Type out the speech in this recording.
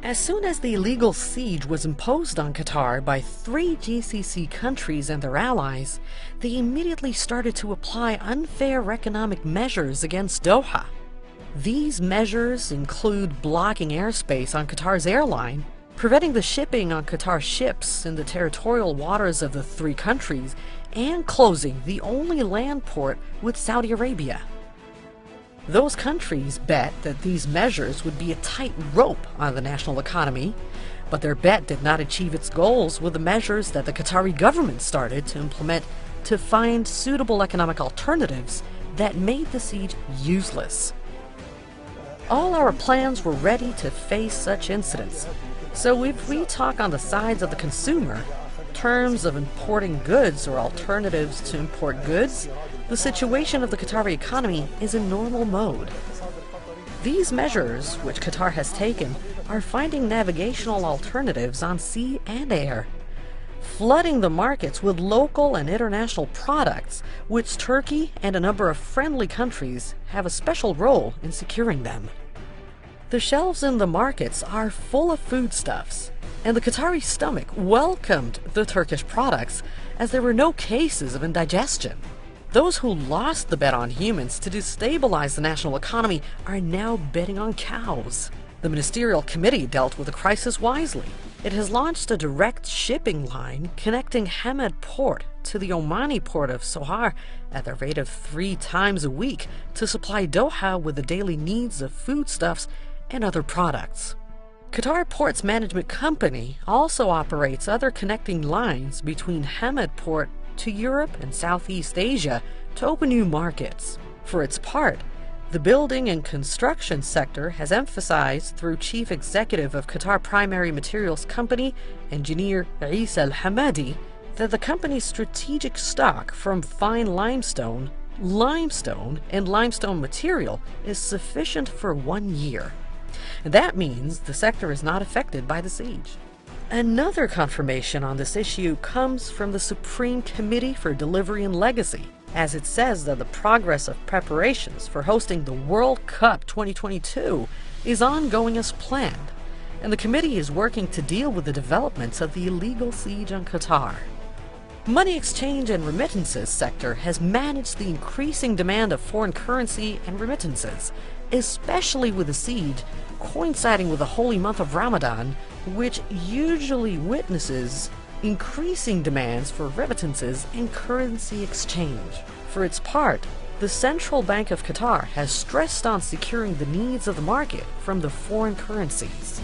As soon as the illegal siege was imposed on Qatar by 3 GCC countries and their allies, they immediately started to apply unfair economic measures against Doha. These measures include blocking airspace on Qatar's airline, preventing the shipping on Qatar ships in the territorial waters of the 3 countries, and closing the only land port with Saudi Arabia. Those countries bet that these measures would be a tight rope on the national economy, but their bet did not achieve its goals with the measures that the Qatari government started to implement to find suitable economic alternatives that made the siege useless. All our plans were ready to face such incidents, so if we talk on the sides of the consumer, terms of importing goods or alternatives to import goods, the situation of the Qatari economy is in normal mode. These measures, which Qatar has taken, are finding navigational alternatives on sea and air, flooding the markets with local and international products, which Turkey and a number of friendly countries have a special role in securing them. The shelves in the markets are full of foodstuffs, and the Qatari stomach welcomed the Turkish products as there were no cases of indigestion. Those who lost the bet on humans to destabilize the national economy are now betting on cows. The ministerial committee dealt with the crisis wisely. It has launched a direct shipping line connecting Hamad port to the Omani port of Sohar at the rate of 3 times a week to supply Doha with the daily needs of foodstuffs and other products. Qatar Ports Management Company also operates other connecting lines between Hamad port to Europe and Southeast Asia to open new markets. For its part, the building and construction sector has emphasized through Chief Executive of Qatar Primary Materials Company, Engineer Isa Al-Hamadi, that the company's strategic stock from fine limestone, and limestone material is sufficient for 1 year. That means the sector is not affected by the siege. Another confirmation on this issue comes from the Supreme Committee for Delivery and Legacy, as it says that the progress of preparations for hosting the World Cup 2022 is ongoing as planned, and the committee is working to deal with the developments of the illegal siege on Qatar. Money exchange and remittances sector has managed the increasing demand of foreign currency and remittances, especially with the siege coinciding with the holy month of Ramadan, which usually witnesses increasing demands for remittances and currency exchange. For its part, the Central Bank of Qatar has stressed on securing the needs of the market from the foreign currencies.